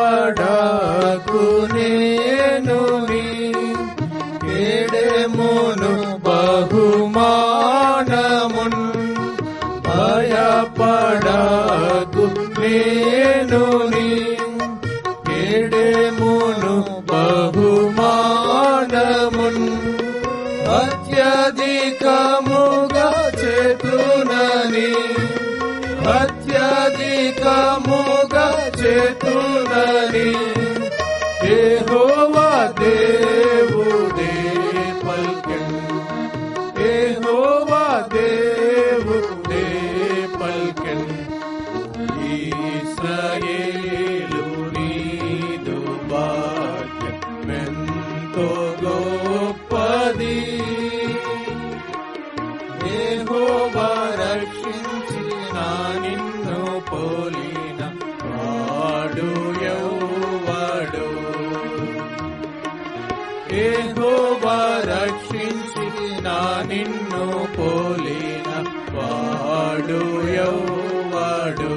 భయపడకు నేను నీ కేడెమును బహుమానమున్ భయపడకు నేను నీ కేడెమును బహుమానమున్ అత్యధికముగా చేతునని అత్యధికముగా చేతునని యెహోవా దేవుడే పల్కెను యెహోవా దేవుడే పల్కెను ఇశ్రాయేలు నీదు భాగ్యమెంతో గొప్పది యెహోవా రక్షించిన నిన్ను పోలిన వాడు ఎవడు యెహోవా రక్షించిన నిన్ను పోలిన వాడు ఎవడు